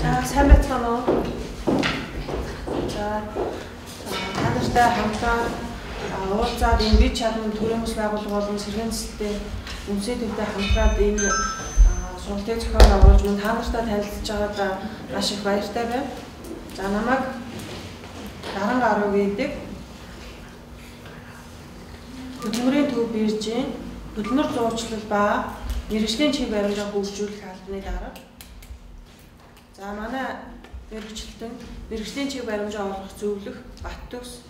сайн байцгаана уу? За та нартай хамтран уулзаад энэ бие чадвар төрийн бас байгууллага болон сэргээн цэцтэй үндэсний төвтэй хамтраад энэ сургалтын зохион байгуулж мөн та нартай танилцж байгаад маш их баяртай байна. За намайг Даран Гаруй гэдэг хөдөлмөрийн төв биржийн хөдөлмөр зурчлал ба мэргэжлийн чиг баримжаа хөгжүүлэх албаны дарга. За манай мэргэжилтэн мэргэжлийн чиг баримжаа олгох зөвлөх Бат төгс.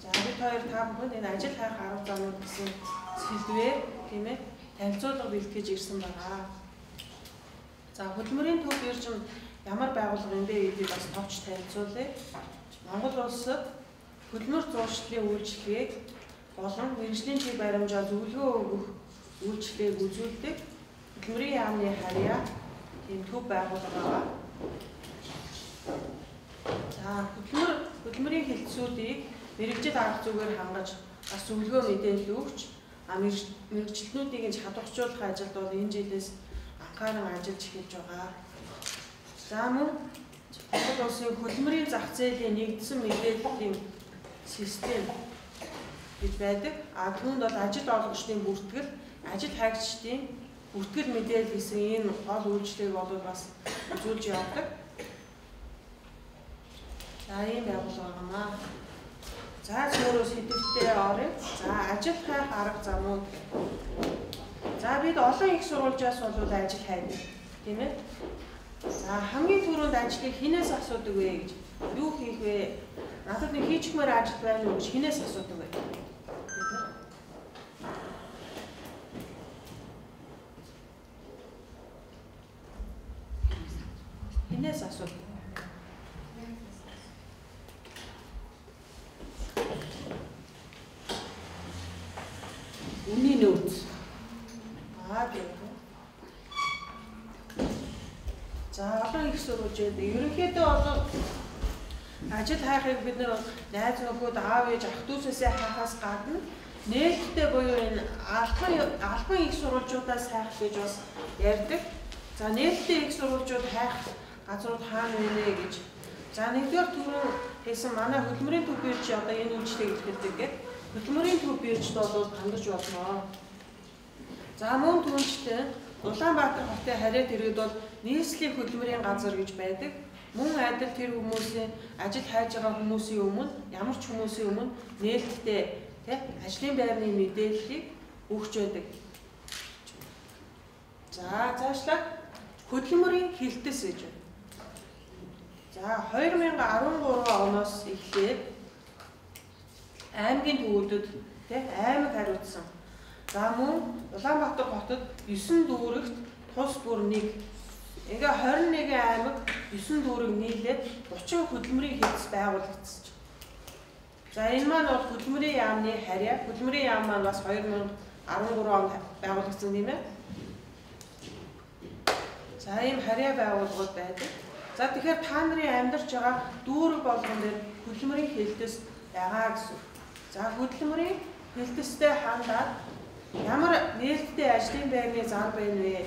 За бид хоёр та бүхэнд энэ ажил хайх арга замууд гэсэн сэдвээр тийм ээ танилцуулга бэлтгэж ирсэн байна. За хөдөлмөрийн төв бирж нь ямар байгууллага юм бэ гэдгийг бас товч танилцуулъя. Монгол улсад хөдөлмөр зуршлалын үйлчилгээг болон мэргэжлийн чиг баримжаа зөвлөгөө өгөх үйлчилгээг үзүүлдэг хөдөлмөрийн яамны харьяа тийм төв байгууллага байна. За хөдөлмөрийн хэлтсүүдийг мэргэжил арга зүгээр хангаж бас зөвлөгөө мэдээлэл өгч мэргэжилтнүүдийг нь чадварчуулах ажилд бол энэ жилээс анхааран ажиллаж эхэлж байгаа. За мөн Монгол улсын хөдөлмөрийн зах зээлийн нэгдсэн мэдээллийн систем гэж байдаг. Түүнд бол ажил олгогчдын бүртгэл, ажил хайгчдын бүртгэл мэдээлэл гэсэн энэ гол үйлчлэгийг бол бас үзүүлж явдаг. За ийм байгууллага гэнэ. За зөвхөн сэдвтээ оръё. За ажил хайх арга замууд. За бид олон их сурвалжаас бол ажил хайдаг. Тийм ээ. За хамгийн түрүүнд ажлыг хинээс асуудаг вэ гэж юу хийх вэ? Надад нэг хийчихмээр ажил байна уу гэж хинээс асуудаг вэ? Хинээс асуудаг. Үний нөөц. Гэх. За олон их сурвалжууд ерөнхийдөө бол ажил хайхыг бид нэр найз нөхөд аав ээж ах дүүсээсээ хайхаас гадна нээлттэй буюу энэ албан их сурвалжуудаас хайх гэж бас ярьдаг. За нээлттэй их сурвалжууд хайх газрууд хаана вэ гэж. За нэгдүгээр түрүү хэлсэн манай хөдөлмөрийн төв бирж одоо энэ үйлчлэгийг эрхэлдэг гэдэг. Хөдөлмөрийн төв биржд бол хандаж болно. За мөн түнчтэй Улаанбаатар хотын харьяат иргэд бол нийслэлийн хөдөлмөрийн газар гэж байдаг. Мөн адил тэр хүмүүсийн ажил хайж байгаа хүмүүсийн өмнө ямар ч хүмүүсийн өмнө нээлттэй ажлын байрны мэдээллийг өгч байдаг. За цаашлаад хөдөлмөрийн хэлтэс гэж байна. За 2013 оноос эхлээд аймгийн төвүүдэд аймаг хариуцсан. За мөн Улаанбаатар хотод 9 дүүрэгт тус бүр 1. Ингээ 21 аймаг 9 дүүрэг нийлээд 30 хөдөлмөрийн хэлтс байгуулагдсан. За энэ маань бол хөдөлмөрийн яамны харьяа. Хөдөлмөрийн яам маань бас 2013 онд байгуулагдсан тийм ээ. За ийм харьяа байгууллагууд байдаг. За тэгэхээр та нарын амьдарч байгаа дүүрэг болгон дээр хөдөлмөрийн хэлтэс байгаа гэсэн. За хөдөлмөрийн хэлтэстэй хандаад ямар нээлттэй ажлын байрны зар байна вэ?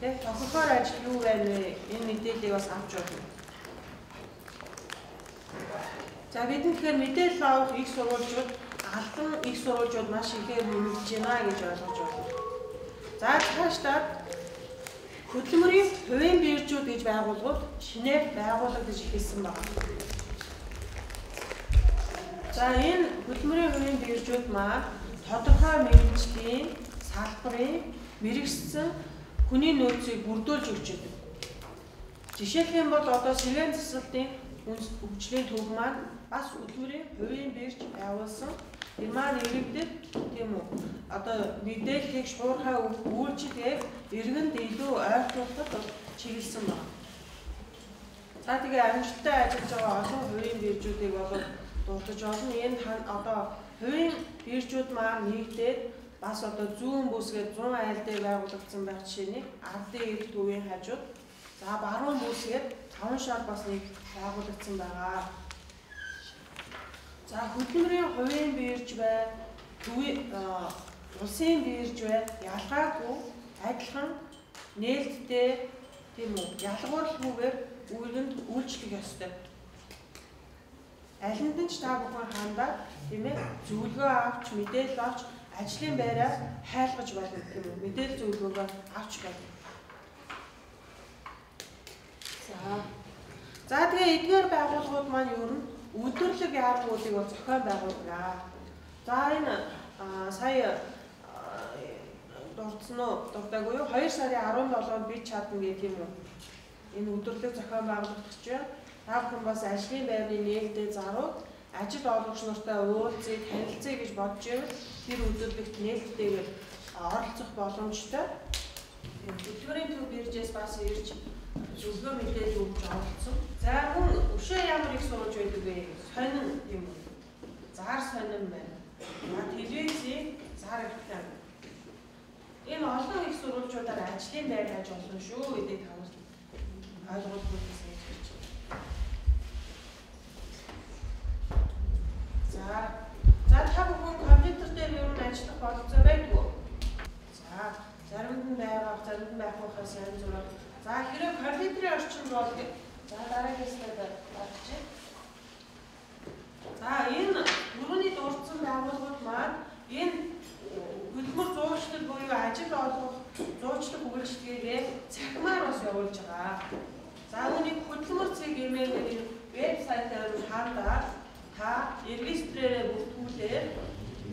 Тохиолдохоор ажил юу байна вэ? Энэ мэдээллийг бас авч байна. За бид тэгэхээр мэдээлэл авах их сурвалжууд, албан их сурвалжууд маш ихээр нэмэгдэж байна гэж ойлгож байна. За цаашдаа хөдөлмөрийн хувийн биржүүд гэж байгууллагууд шинээр байгуулагдаж эхэлсэн байна. За энэ хөдөлмөрийн хувийн биржүүд маань тодорхой мэргэжлийн салбарын мэрэгсэн хүний нөөцийг бүрдүүлж өгч байдаг. Жишээлх юм бол одоо сэргээн засалтын хөгжлийн төв маань бас хөдөлмөрийн хувийн бирж байгуулсан. Энэ маань иргэдэд тийм үү одоо мэдээллийг шуурхай үйлчилгээг иргэнд илүү ойртуулахад чиглэсэн байна. За тэгээ амжилттай ажиллаж байгаа олон хувийн биржүүдийг бол дурдж олон энэ одоо хувийн биржүүд маань нэгдээд бас одоо зүүн бүсгээд 100 айл дээр байгуулагдсан байх жишээний ардын эрх төвийн хажууд за баруун бүсгээд 5 шар бас нэг байгуулагдсан байгаа. За хөдөлмөрийн хувийн бирж бай, төвийн улсын бирж бай ялгаагүй адилхан нээлттэй тийм үү ялгуурлахгүйгээр үйлэнд үйлчлэх ёстой. Алинд нь ч та бүхэн хандаад тийм ээ зөвлөгөө авч мэдээлэл авч ажлын байраа хайлгаж болно тийм үү мэдээлэл зөвлөгөөгөө авч болно. За тэгээ эдгээр байгууллагууд маань ер нь өдөрлөг яаргуудыг бол зохион байгуулдаг. За энэ сая дурдаагүй юу 2 сарын 17-нд бид чадна гэх юм уу. Энэ өдөрлөг зохион байгуулагдаж байна. Та бүхэн бас ажлын байрны нээлттэй зарууд ажил олгогч нартай уулзъя, танилцъя гэж бодож байвал тэр өдөрлөгт нээлттэйгээр оролцох боломжтой. Хөтөлбөрийн төв биржээс бас ирж зөвлөгөө мэдээлэл өгч оролцсон. За мөн өшөө ямар их сууж байдаг вэ? Сонин юм. Зар сонин байна. Телевизийн зар реклам. Энэ олон их сурвалжуудаар ажлын байр хайж болно шүү гэдэг та нар ойлгуулах гэсэн юм гэж. За та бүхэн компьютер дээр юу н ажиллах боломжтой байдгүй. За заримд нь байгаа, заримд нь байхаас янз бүр. За хэрэв компьютерийн орчинд бол за дараагийн слайд авчих. За энэ түрүүний дурдсан байгууллагууд маань энэ хөдөлмөр зуучлал буюу ажил олгох зуучлал үйлчилгээгээ цахимаар бас явуулж байгаа. За үүнийг хөдөлмөр цэг хэмээн вебсайтаар хандаад та регистрээрээ бүртгүүлээ.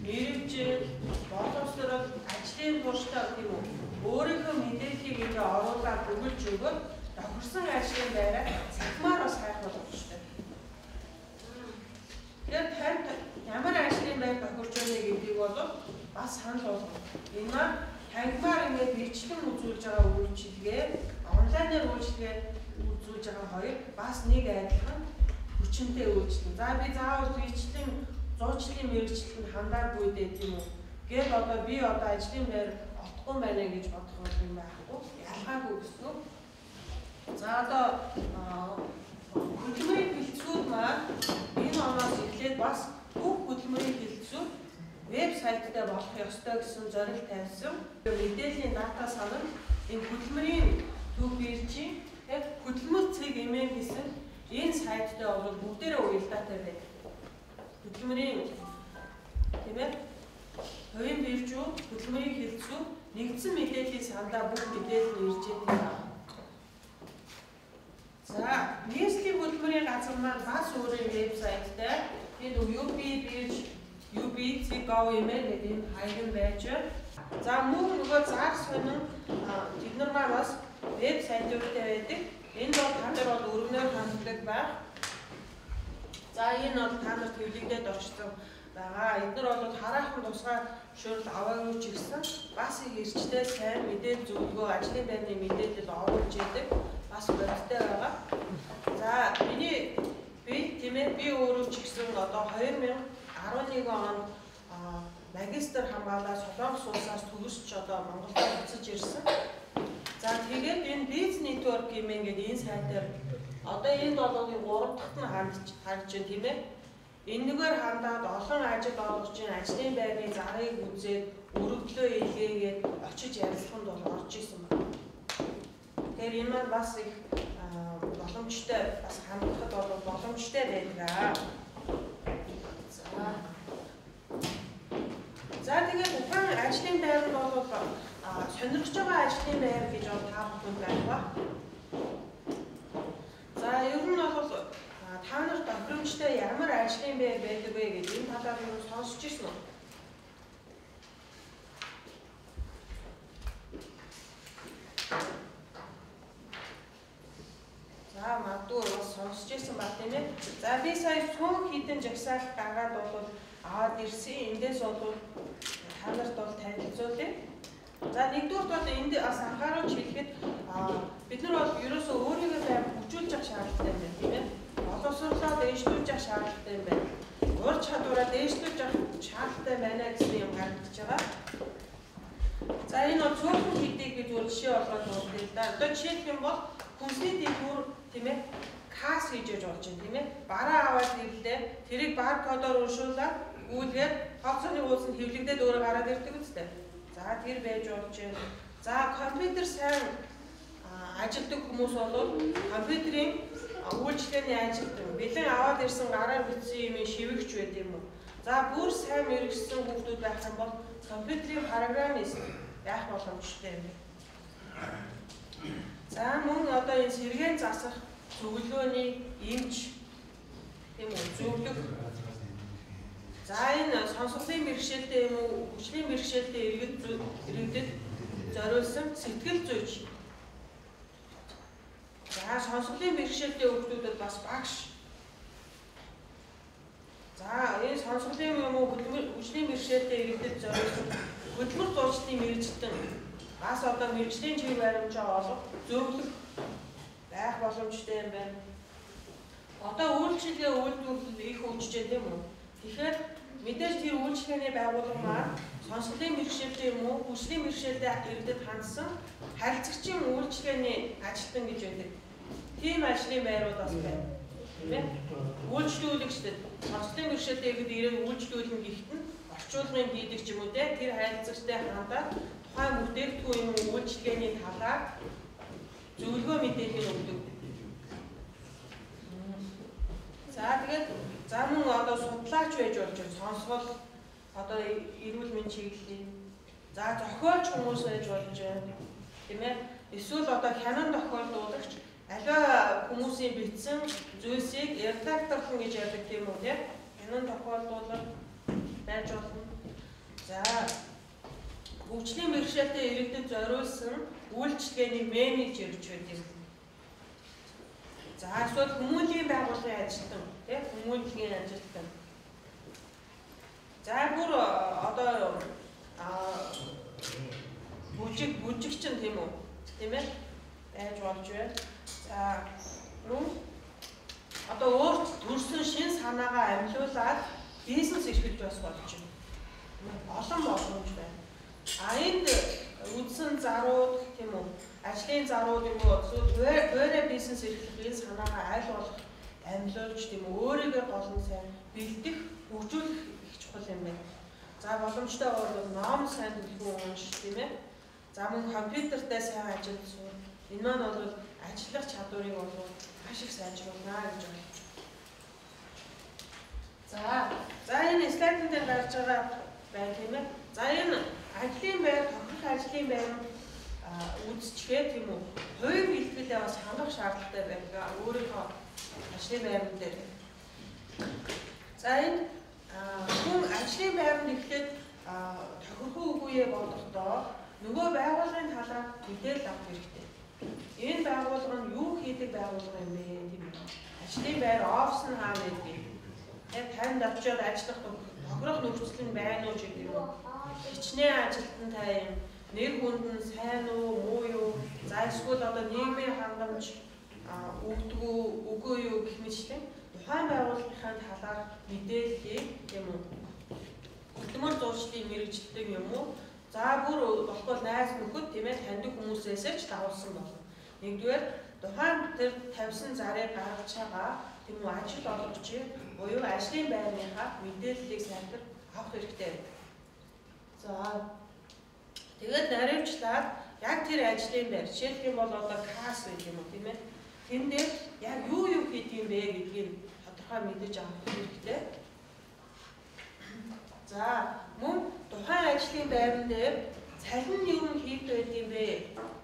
Мэргэжил, боловсрол, ажлын туршлагаа гэх юм өөрийнхөө мэдээллийг ингээ оруулаад өгүүлж өгөөд тохирсон ажлын байраа цахимаар бас хайх боломжтой. Тэгэхээр танд ямар ажлын байр тохирч байна гэдгийг бол бас санал болгоно. Энэ маань тангимаар ингээд бичлэн үзүүлж байгаа үйлчилгээ, онлайнаар үйлчилгээ үзүүлж байгаа хоёр бас нэг адилхан хүчинтэй үйлчлэн. За би заавал бичлэн зуучлалын мэргэжилтэнд хандаагүй дээ тийм үү. Гэт одоо би одоо ажлын байр олохгүй байна гэж бодох юм байхгүй. Ялгаагүй гэсэн үг. За одоо хөдөлмөрийн хилцүүд маань энэ оноос эхлээд бас бүх хөдөлмөрийн хилцүүд вебсайт дээр болох ёстой гэсэн зорилт тавьсан. Мэдээллийн дата санал энэ хөдөлмөрийн төв биржийн хөдөлмөр цэг эмээн гэсэн энэ сайт дээр бол бүгдээрээ уялдаатай байдаг. Хөдөлмөрийн тийм ээ хувийн биржүүд, хөдөлмөрийн хилцүүд нэгдсэн мэдээллийн сандаа бүх мэдээлэл нь ирж байгаа. За, нийслэлийн хөдөлмөрийн газар маань бас өөрийн вебсайттай энэ UB бирж UB.gov гэдэг энэ хаяг байж байна. За мөн нөгөө зар сонин бид нар маань бас вебсайтуудтай байдаг. Энэ бол та нар бол өргөнөөр ханддаг байх. За энэ бол та нарт хэвлэгдээд орчсон байгаа. Эдгээр бол хараахан тусгай шуурл аваагүй ч гэсэн бас их эрчтэй сайн мэдээлэл зөвлөгөө ажлын байрны мэдээлэл оруулж яадаг бас бодиттой байгаа. За би тийм ээ би өөрөө ч гэсэн одоо 2011 онд магистр хамгаалаад Солонгос улсаас төгсч одоо Монголд буцаж ирсэн. За тэгээд энэ Biz Network гэдэг энэ сайтаар одоо энэ долоогийн 3 дахь нь харж байна тийм ээ. Энэгээр хандаад олон ажил олгогчийн ажлын байрны зарыг үзээд өргөдлөө илгээгээд очиж ярилцаханд бол орж исэн байна. Тэгэхээр энэ маань бас их боломжтой бас хандахад бол боломжтой байдаг. За тэгээд ухаан ажлын байр нь бол сонирхож байгаа ажлын байр гэж та бүхэнд байх ба. За ер нь бол та нар тохиромжтой ямар ажлын байр байдаг вэ гэж энэ талаар юу сонсч ирсэн үү? За магадгүй бас сонсч ирсэн баг тийм ээ. За би сая цөөн хідэн жагсаалт гаргаад бол аваад ирсэн. Эндээс бол та нарт бол танилцуулъя. За нэгдүгээр бол энд бас анхааруулж хэлэхэд бид нар бол ерөөсөө өөрийгөө хөгжүүлж явах шаардлагатай юм байна тийм ээ. Боловсруулаад дээшлүүлж явах шаардлагатай юм байна. Ур чадвараа дээшлүүлж явах шаардлагатай байна гэсэн юм гаргаж байгаа. За энэ бол цөөхөн хэдийг би зөв жишээ болгоод байна л да. Одоо жишээлх юм бол хүнсний дэвтгүүр тийм ээ кас хийж яж болж байна тийм ээ. Бараа аваад ирлээ. Тэрийг баркодоор уншуулаад гүйлгээд хооцооны уулсанд хэвлэгдээд өөрөө гараад ирдэг үстэй. За тэр байж болж байна. За компьютер сайн ажилтдаг хүмүүс бол компьютерийн үйлчлэгээний ажилтан бэлэн аваад ирсэн гараар бичсэн юм шивгч байд юм уу. За бүр сайн мэрэгсэн хүмүүс байх юм бол компьютерийн программист байх боломжтой юм. За мөн одоо энэ сэргээн засах зөвлөгөөний эмч тийм үү зөвлөх. За энэ сонсголын бэрхшээлтэй юм уу хүчлийн бэрхшээлтэй иргэдэд зориулсан сэтгэл зүйч. За сонсголын бэрхшээлтэй хүүхдүүдэд бас багш. За энэ сонсголын юм уу хүчлийн бэрхшээлтэй иргэдэд зориулсан хөдөлмөр зуучлалын мэргэжилтэн бас одоо мэргэжлийн чиг баримжаа олох зөвлөх байх боломжтой юм байна. Одоо үйлчлэгээ үйлдвэрлэл их хөгжиж байна тийм үү? Тэгэхээр мэдээж тэр үйлчлэгээний байгууллага маань сонсголын бэрхшээлтэй юм уу хүчлийн бэрхшээлтэй иргэдэд хандсан харилцагчийн үйлчлэгээний ажилтан гэж байдаг. Тийм ажлын байрууд бас байна. Тийм ээ? Үйлчлүүлэгчдэд сонсголын бэрхшээлтэй иргэд ирээд үйлчлүүлэн гихт нь орчуулгын хийдэг ч юм уу те тэр харилцагчтай хандаад тухайн бүтээгдэхүүн юм уу үйлчлэгээний талаар зөвлөгөө мэдээлэл өгдөг. За тэгээд за мөн одоо судлаач байж болж сонсгол одоо эрүүл мэндийн чиглэлийн за зохиолч хүмүүс байж болж байна. Тийм ээ? Эсвэл одоо хянан тохиолдуулагч аливаа хүмүүсийн бичсэн зүйлсийг редакторлон гэж ярьдаг тийм үү тийм хянан тохиолдуулах байж болно. За хөгжлийн бэрхшээлтэй иргэдэд зориулсан үйлчлэгээний менежер гэж байдаг. За эсвэл хүмүүлийн байгууллагын ажилтан тийм хүмүүлийн ажилтан. За бүр одоо бүжигч нь тийм үү тийм ээ байж болж байна. За мөн одоо өөрт төрсөн шин санаагаа амьлуулад бизнес эрхэлж бас болж байна. Олон боломж байна. Энд үндсэн зарууд тийм үү ажлын зарууд юм уу өөрөө бизнес эрхлэхийн санаагаа аль болох амьлуулж тийм үү өөрийгөө голн сайн бэлдэх хөгжүүлэх их чухал юм байна. За боломжтой бол ном сайн төлөвлөгөө унш тийм ээ. За мөн компьютертай сайн ажиллаж суурь. Энэ маань бол ажиллах чадварыг бол маш их сайжруулна гэж байна. За энэ слайдын дээр гарч байгаа байна тийм ээ. За энэ ажлын байр тохирох ажлын байр үзчихээ тийм үү. Хувийн бэлтгэлээ бас хангах шаардлагатай байдаг. Өөрийнхөө ажлын байран дээр. За энэ хүн ажлын байранд эхлээд тохирох үгүйе бодохдоо нөгөө байгууллагын талаар мэдээлэл авах хэрэгтэй. Энэ байгууллага нь юу хийдэг байгууллага юм бэ тийм үү? Ажлын байр офис нь хаана байдаг? Яг танд очиод ажиллах тохирох нөхцөл нь байна уу гэдэг юм. Хичнээн ажилтнтай юм. Нэр хүнд нь сайн уу, муу юу? За эсвэл одоо нийгмийн хангамж өгдөг үү, үгүй юу гэх мэтлэн тухайн байгууллагын талаар мэдээллийг тийм үү? Хөдөлмөр зуршлын мэргэжилтэн юм уу? За бүр болохгүй найз нөхөд тийм ээ таньдаг хүмүүсээс ч давуулсан болно. Нэгдүгээр тухайн тэр тавьсан зарыг гаргаж байгаа тийм үү ажил олгогчийн буюу ажлын байрныхаа мэдээллийг сайтар авах хэрэгтэй байдаг. За тэгээд наривчлаад яг тэр ажлын байр жишээлх юм бол одоо касс гэх юм уу тийм ээ. Тэн дээр яг юу хийх юм бэ гэдгийг тодорхой мэдэж авах хэрэгтэй. За мөн тухайн ажлын байран дээр цалин нь юу хийх байд юм бэ?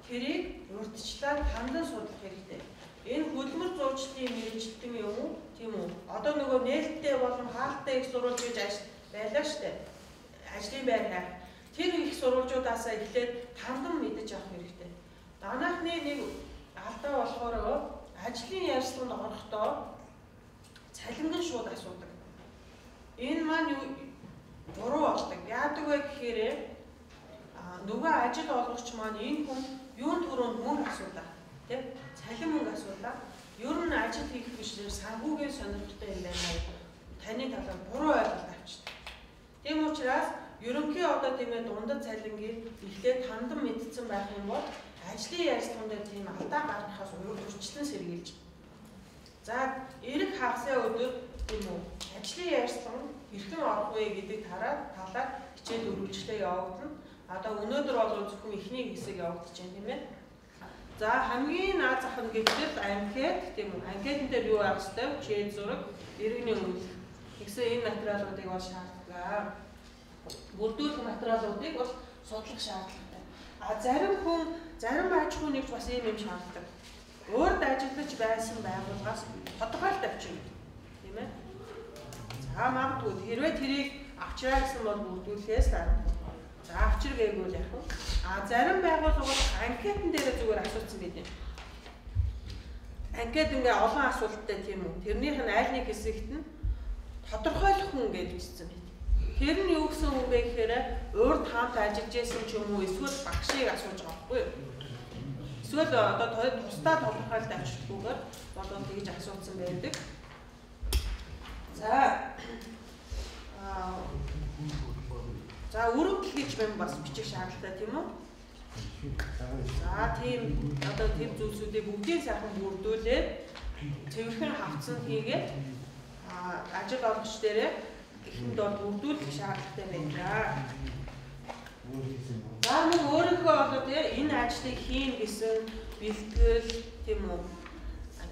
Тэрийг урьдчилан хандан судлах хэрэгтэй. Энэ хөдөлмөр зурчлалын мэргэжилтэн юм уу? Тийм үү? Одоо нөгөө нээлттэй болон хаалттай их сурвалж гэж байлаа штэ. Ажлын байр хайх. Тэр их сурвалжуудаасаа эхлээд хандан мэдэж авах хэрэгтэй. Данаахны нэг алдаа болохоор ажлын ярилцлаганд орохдоо цалинган шууд асуудаг. Энэ маань буруу болдог. Яадаг вэ гэхээр нөгөө ажил олгогч маань энэ хүн юунд төрөнд мөнгө асуудаг. Тэ? Цалин мөнгө асуудаг. Ер нь ажил хийх биш санхүүгийн сонирхолтой юм байна. Таны талаар буруу ойлголт авчдаг. Тийм учраас ерөнхий одоо тийм ээ дундад цалингийг эхлээд хандан мэдсэн байх юм бол ажлын ярилцлаган дээр тийм алдаа гаргахаас урьдчилан сэргийлж. За эрэг хагасны өдөр тийм үү ажлын ярилцлага хэрхэн орох вэ гэдэг талаар хичээл өргөжлөө явагдана. Одоо өнөөдөр бол зөвхөн эхний хэсэг явагдаж байна тийм ээ. За хамгийн наад зах нь гэвэл анкет тийм үү? Анкетын дээр юу байх вэ? Жишээ зураг, иргэний үйл. Тэгсэн энэ материалуудыг бол шаарддаг. Бүрдүүлэх материалуудыг бол судлах шаардлагатай. Зарим аж ахуй нэгж бас ийм юм шаарддаг. Өөрөд ажиллаж байсан байгууллагаас тодорхойлт авчирна. Тийм ээ? За магадгүй хэрвээ тэрийг авчраа гэсэн бол бүрдүүлэхээс дараа. За авчир гээгүй л яг. Зарим байгууллагууд анкетын дээр зүгээр асуусан байдаг. Анкет ингээ олон асуулттай тийм үү? Тэрнийх нь аль нэг хэсэгт нь тодорхойлох хүн гэж бичсэн байдаг. Тэр нь юу гэсэн үг вэ гэхээр урд хамт ажиллаж байсан ч юм уу эсвэл багшийг асууж байгаа байхгүй юу? Эсвэл одоо тусдаа тодорхойлт авчирдаггүйгээр болоод тэгж асуусан байдаг. За өрөвдөл гэж юм бас бичих шаардлагатай тийм үү? За тийм одоо тэр зүйлсүүдийг бүгдийг сайхан бүрдүүлээд цэвэрхэн хавцсан хийгээд ажил олгогч дээрээ ихэнд бол бүрдүүлэх шаардлагатай байна. За нэг өөрийнхөө одоо тийм энэ ажлыг хийн гэсэн бэлтгэл тийм үү?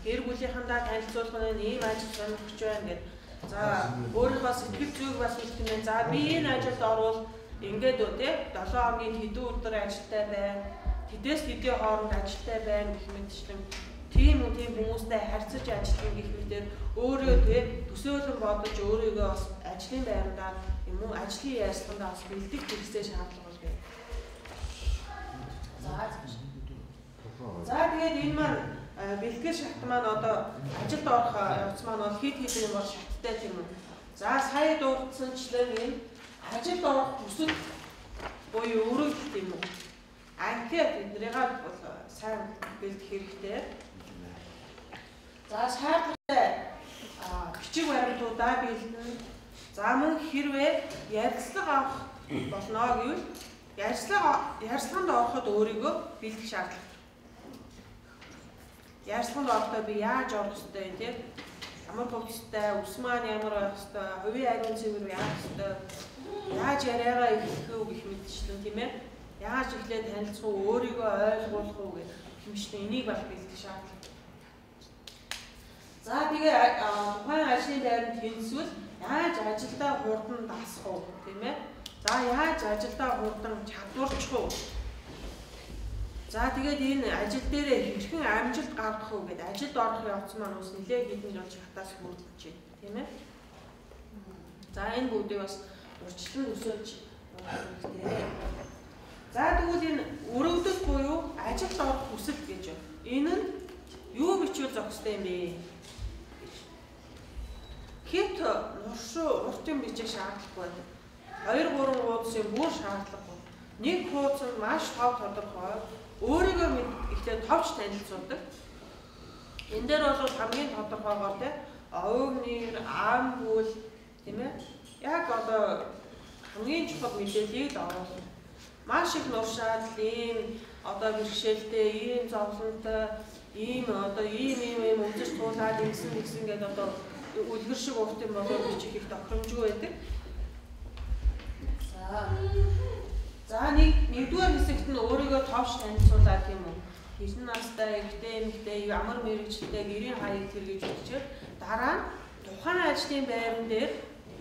Гэр бүлийнхандаа танилцуулах нь ийм ажил сонирхож байна гэдэг. За өөрийнхөө сэтгэл зүйг бас хэлэх юм. За би энэ ажилд орвол ингээд үү те 7 хоногийн хэдэн өдөр ажилтай байна. Тэдээс хэдийн хооронд ажилтай байна гэх мэтчлэн тийм хүмүүстэй харьцаж ажиллах гэх мэтээр өөрөө те төсөөлөн бодож өөрийгөө бас ажлын байрандаа юм уу ажлын яарсгандаа бас бэлдэх хэрэгцээ шаардлага бол байна. За тэгээд энэ маань бэлтгэл шат маань одоо ажилд орох явц маань бол хэд хэдэн бол шаттай тийм үү. За сая дурдсанчлан энэ ажилд орох хүсэл буюу өрөөлт юм уу. Анкет эднэрийг бол сайн бэлдэх хэрэгтэй. За шаардлагатай бичиг баримтуудаа бэлдэн. За мөн хэрвээ ярилцлага авах болно гэвэл ярилцлаганд ороход өөрийгөө бэлдэх шаардлагатай. Ярилцлаганд орохдоо би яаж орох ёстой вэ тийм? Ямар хувцастай, ус маань ямар байх ёстой, хувийн ариун цэвэр яах ёстой, яаж яриагаа эхлэх үү гэх мэтчлэн тийм ээ? Яаж эхлээд танилцах уу, өөрийгөө ойлгуулах уу гэх хэмжээ энийг бас бэлдэх шаардлагатай. За тэгээ тухайн ажлын байранд тэнцвэл яаж ажилдаа хурдан дасах уу тийм ээ? За яаж ажилдаа хурдан чадварчих уу? За тэгээд энэ ажил дээрээ хэрхэн амжилт гаргах уу гэдэг ажилд орох явц маань бас нэлээд хэдэн жил шатаас бүрдэж байна тийм ээ? За энэ бүгдийг бас урьдчилан өсөж хэрэгтэй. За тэгвэл энэ өрөвдөл буюу ажилд орох хүсэл гэж байна. Энэ нь юу бичвэл зохистой юм бэ? Хэд уртын бичих шаардлагагүй байна. 2-3 хуудсын бүр шаардлагагүй. Нэг хуудас нь маш тав тодорхой. Өөрийгөө ихтэй товч танилцуулдаг. Энэ дээр бол хамгийн тодорхойгоор те овог нэр, ам бүл тийм ээ. Яг одоо хамгийн чухал мэдээллийг оруулна. Маш их нуршаал, ийм одоо бэрхшээлтэй, ийм зовлонтой, ийм үзэж туулаад ингэсэн гэдэг одоо үлгэр шиг урт юм болоо бичих их тохиромжгүй байдаг. За нэгдүгээр хэсэгт нь өөрийгөө товч танилцуулаад тийм үү. Хэдэн настай, эмэгтэй, ямар мэрэгчлээ, гэрийн хаяг тэргэж үзчихээр дараа нь тухайн ажлын байран дээр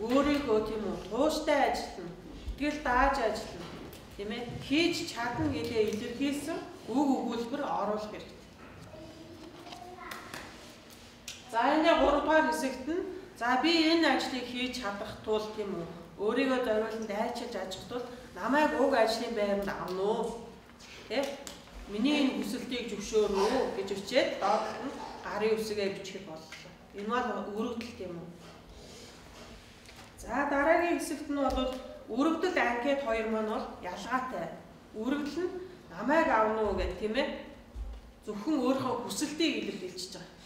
өөрийгөө тийм үү тууштай ажиллана. Тэгэл дааж ажиллана. Тийм ээ. Хийж чадна гэдээ илэрхийлсэн үг өгүүлбэр оруулах хэрэгтэй. За энэ 3 дугаар хэсэгт нь за би энэ ажлыг хийж чадах тул тийм үү. Өөрийгөө зориулан дайчилж ажиллах тул намайг уг ажлын байранд авна уу? Тэ? Миний энэ хүсэлтийг зөвшөөрөө гэж өчээд доод нь гарын үсгээ бичих боллоо. Энэ бол өрөвдөл тийм үү? За дараагийн хэсэгт нь бол өрөвдөл анкет 2 маань бол ялгаатай. Өрөвдөл нь намайг авна уу гэх тийм ээ? Зөвхөн өөрийнхөө хүсэлтийг илэрхийлж байгаа.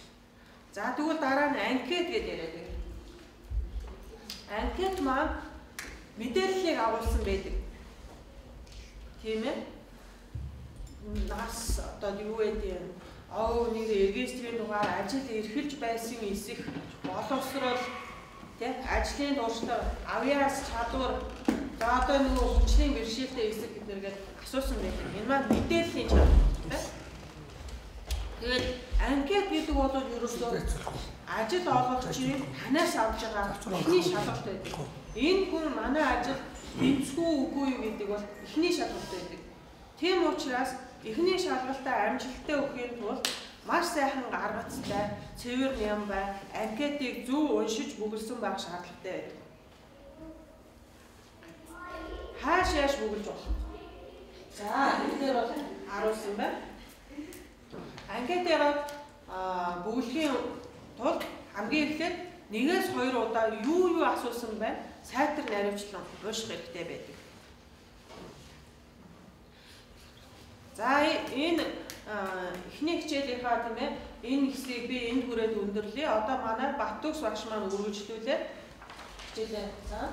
За тэгвэл дараа нь анкет гэж яриад байна. Анкет маань мэдээллийг агуулсан байдаг. Тийм ээ? Нас одоо юу гэдэг юм? Нэг регистрийн дугаар ажил эрхэлж байсан эсэх боловсрол тий ажлын туршлага, авьяас чадвар за одоо нөгөө хүчний бэрхшээлтэй эсэх гэдэргээд асуусан байдаг. Энэ маань мэдээллийн чадвар тий. анкет гэдэг бол ерөөсөө ажил олгогчийн танаас авч байгаа эхний шалгалт байдаг. Энэ хүн манай ажил тэнцгүй үгүй юу гэдэг бол эхний шалгалт байдаг. Тийм учраас эхний шалгалтаа амжилттай өгөхийн тулд маш сайхан гаргацтай, цэвэр ням бай, анкетыг зөв уншиж бүгэлсэн байх шаардлагатай байдаг. Хааш яаж бүгэлж болох вэ? За, энэ дээр бол харуулсан байна. Анкетыг бүгэлэхийн тулд хамгийн эхлээд 1-2 удаа юу асуусан байна? Сайтар наривчлан унших хэрэгтэй байдаг. За, энэ эхний хичээлийнхаа тийм ээ энэ хэсгийг би энд хүрээд өндөрлөе. Одоо манай Баттүкс багш маань үргэлжлүүлээд хичээлээ. За